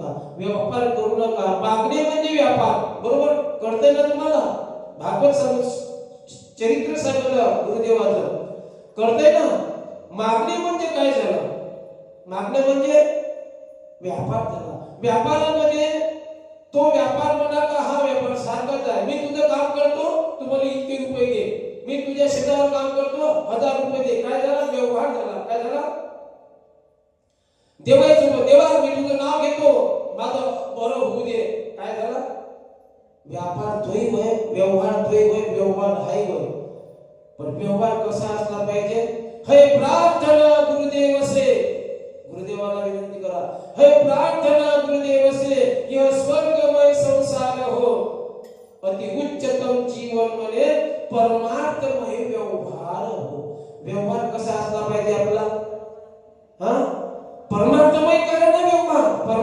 नका, व्यापार करू नका. मागणे म्हणजे व्यापार. बरोबर कळतंय ना तुम्हाला? भागवत चरित्र सांगितलं गुरुदेवाचं, कळतंय ना? मागणे म्हणजे काय झालं? मागणे म्हणजे व्यापार झाला. व्यापारामध्ये तो व्यापार म्हणा का हा व्यापार सारखाच आहे. मी तुझं काम करतो, तू मला इतके रुपये दे. मी तुझ्या शेतावर काम करतो, 1000 रुपये दे. काय झाला? व्यवहार झाला. काय झाला? देवासोबत, देवा मी तुझं नाव घेतो, माझं बरं होऊ दे. काय झाला? व्यापार तोही होय, व्यवहार तोही होय, व्यवहार हाय होय. पण व्यवहार कसा असला पाहिजे? हे प्रार्थना गुरुदेव से, गुरुदेवाला विनंती करा, हे प्रार्थना गुरुदेव से, यह स्वर्गमय संसार हो, अति उच्चतम जीवन मने परमार्थमय व्यवहार हो. व्यवहार कसा असला पाहिजे आपला? हा